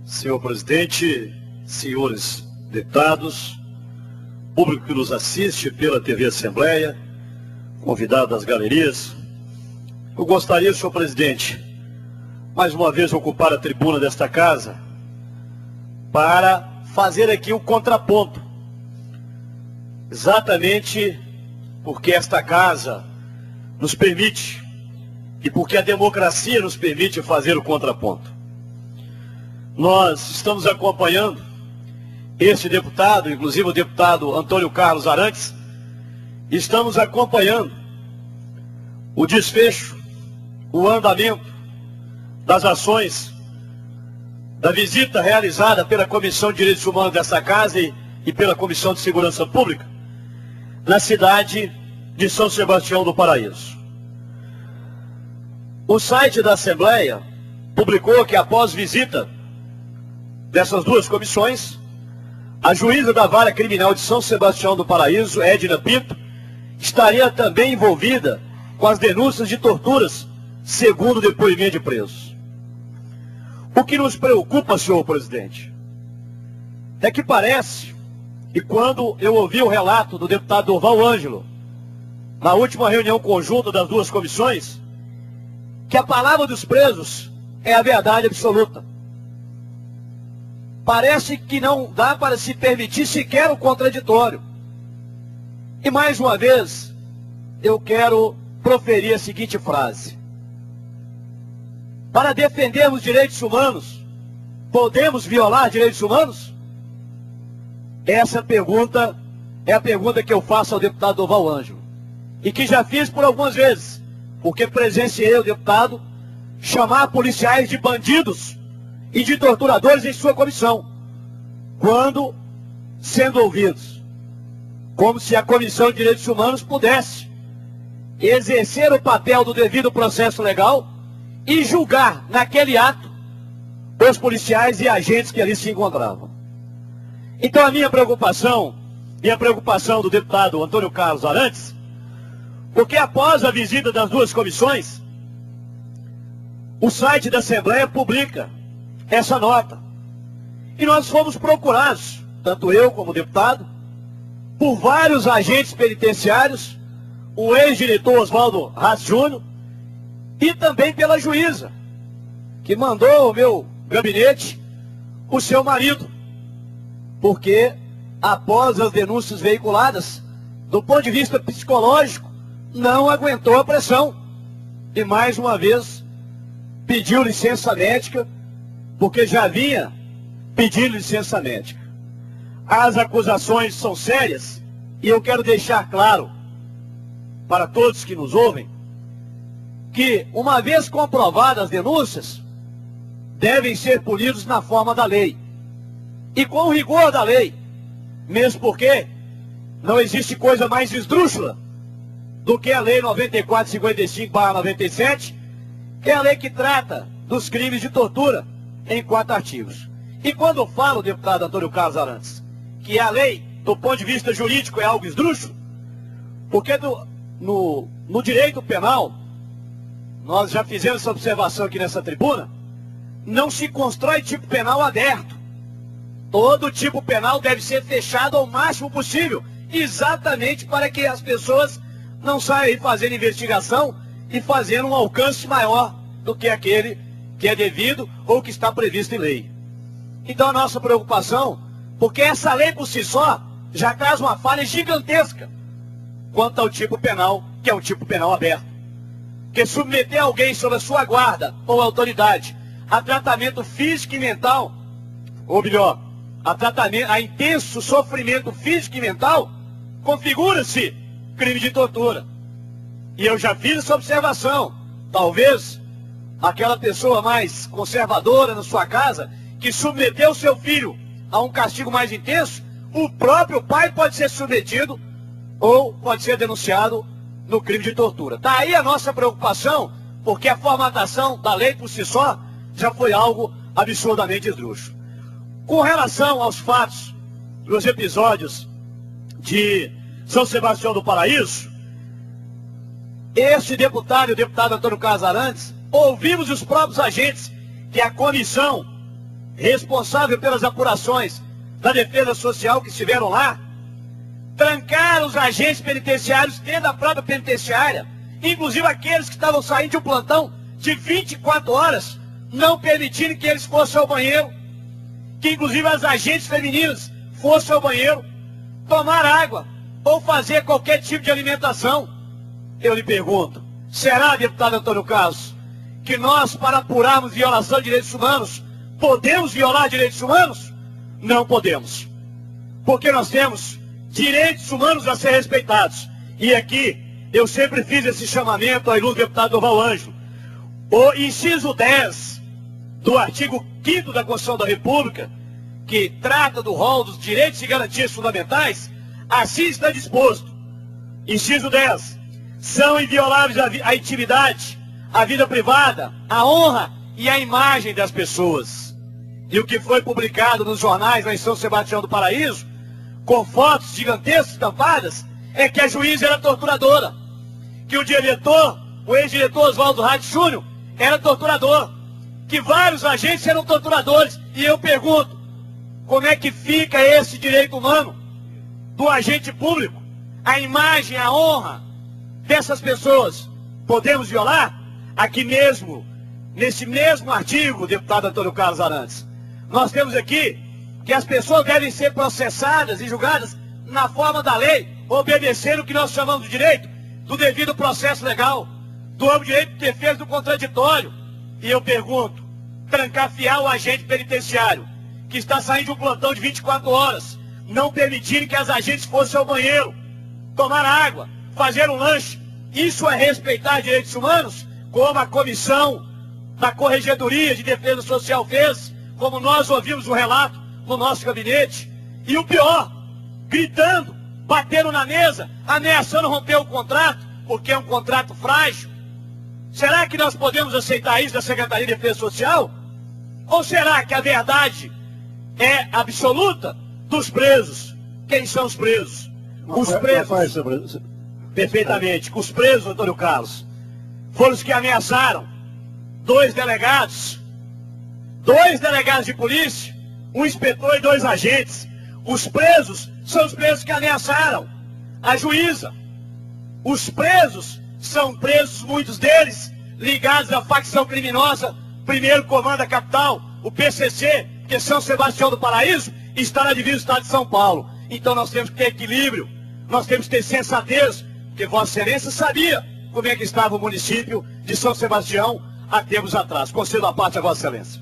Senhor presidente, senhores deputados, público que nos assiste pela TV Assembleia, convidado das galerias, eu gostaria, senhor presidente, mais uma vez ocupar a tribuna desta casa para fazer aqui o contraponto. Exatamente porque esta casa nos permite e porque a democracia nos permite fazer o contraponto. Nós estamos acompanhando este deputado, inclusive o deputado Antônio Carlos Arantes, estamos acompanhando o desfecho, o andamento das ações da visita realizada pela Comissão de Direitos Humanos dessa casa e pela Comissão de Segurança Pública na cidade de São Sebastião do Paraíso. O site da Assembleia publicou que após visita dessas duas comissões, a juíza da Vara Criminal de São Sebastião do Paraíso, Edna Pinto, estaria também envolvida com as denúncias de torturas, segundo o depoimento de presos. O que nos preocupa, senhor presidente, é que parece, e quando eu ouvi o relato do deputado Durval Ângelo, na última reunião conjunta das duas comissões, que a palavra dos presos é a verdade absoluta. Parece que não dá para se permitir sequer o contraditório. E mais uma vez, eu quero proferir a seguinte frase. Para defendermos direitos humanos, podemos violar direitos humanos? Essa pergunta é a pergunta que eu faço ao deputado Durval Ângelo. E que já fiz por algumas vezes, porque presenciei o deputado chamar policiais de bandidos e de torturadores em sua comissão, quando sendo ouvidos, como se a Comissão de Direitos Humanos pudesse exercer o papel do devido processo legal e julgar naquele ato os policiais e agentes que ali se encontravam. Então a minha preocupação e a preocupação do deputado Antônio Carlos Arantes, porque após a visita das duas comissões, o site da Assembleia publica essa nota. E nós fomos procurados, tanto eu como deputado, por vários agentes penitenciários, o ex-diretor Oswaldo Raz Júnior, e também pela juíza, que mandou ao meu gabinete o seu marido, porque após as denúncias veiculadas, do ponto de vista psicológico, não aguentou a pressão. E mais uma vez, pediu licença médica, porque já vinha pedindo licença médica. As acusações são sérias, e eu quero deixar claro para todos que nos ouvem, que uma vez comprovadas as denúncias, devem ser punidos na forma da lei. E com o rigor da lei, mesmo porque não existe coisa mais esdrúxula do que a Lei 9455/97, que é a lei que trata dos crimes de tortura em 4 artigos. E quando eu falo, deputado Antônio Carlos Arantes, que a lei, do ponto de vista jurídico, é algo esdrúxulo, porque no direito penal, nós já fizemos essa observação aqui nessa tribuna, não se constrói tipo penal aberto. Todo tipo penal deve ser fechado ao máximo possível, exatamente para que as pessoas não saiam aí fazendo investigação e fazendo um alcance maior do que aquele que é devido ou que está previsto em lei. Então a nossa preocupação, porque essa lei por si só já traz uma falha gigantesca quanto ao tipo penal, que é um tipo penal aberto. Porque submeter alguém sob a sua guarda ou autoridade a tratamento físico e mental, ou melhor, a intenso sofrimento físico e mental, configura-se crime de tortura. E eu já fiz essa observação. Talvez aquela pessoa mais conservadora na sua casa, que submeteu seu filho a um castigo mais intenso, o próprio pai pode ser submetido ou pode ser denunciado no crime de tortura. Daí a nossa preocupação, porque a formatação da lei por si só já foi algo absurdamente esdrúxulo. Com relação aos fatos dos episódios de São Sebastião do Paraíso, este deputado e o deputado Antônio Carlos Arantes, ouvimos os próprios agentes que a comissão responsável pelas apurações da Defesa Social que estiveram lá, trancaram os agentes penitenciários dentro da própria penitenciária, inclusive aqueles que estavam saindo de um plantão de 24 horas, não permitirem que eles fossem ao banheiro, que inclusive as agentes femininas fossem ao banheiro, tomar água ou fazer qualquer tipo de alimentação. Eu lhe pergunto, será, deputado Antônio Carlos, que nós, para apurarmos violação de direitos humanos, podemos violar direitos humanos? Não podemos. Porque nós temos direitos humanos a ser respeitados. E aqui, eu sempre fiz esse chamamento ao ilustre deputado Durval Ângelo. O inciso 10 do artigo 5º da Constituição da República, que trata do rol dos direitos e garantias fundamentais, assim está disposto. Inciso 10. São invioláveis a intimidade, a vida privada, a honra e a imagem das pessoas. E o que foi publicado nos jornais lá em São Sebastião do Paraíso, com fotos gigantescas estampadas, é que a juíza era torturadora, que o diretor, o ex-diretor Oswaldo Rade Júnior, era torturador, que vários agentes eram torturadores. E eu pergunto, como é que fica esse direito humano do agente público? A imagem, a honra dessas pessoas, podemos violar? Aqui mesmo, nesse mesmo artigo, deputado Antônio Carlos Arantes, nós temos aqui que as pessoas devem ser processadas e julgadas na forma da lei, obedecendo o que nós chamamos de direito do devido processo legal, do amplo direito de defesa do contraditório. E eu pergunto, trancafiar o agente penitenciário, que está saindo de um plantão de 24 horas, não permitirem que as agentes fossem ao banheiro, tomar água, fazer um lanche, isso é respeitar direitos humanos? Como a comissão da Corregedoria de Defesa Social fez, como nós ouvimos o relato no nosso gabinete. E o pior, gritando, batendo na mesa, ameaçando romper o contrato, porque é um contrato frágil. Será que nós podemos aceitar isso da Secretaria de Defesa Social? Ou será que a verdade é absoluta dos presos? Quem são os presos? Os presos, perfeitamente, os presos, Antônio Carlos, foram os que ameaçaram dois delegados de polícia, um inspetor e 2 agentes. Os presos são os presos que ameaçaram a juíza. Os presos são presos, muitos deles, ligados à facção criminosa, primeiro comando da capital, o PCC, que é São Sebastião do Paraíso, está na divisa do estado de São Paulo. Então nós temos que ter equilíbrio, nós temos que ter sensatez, porque Vossa Excelência sabia como é que estava o município de São Sebastião há tempos atrás. Concedo a parte a Vossa Excelência.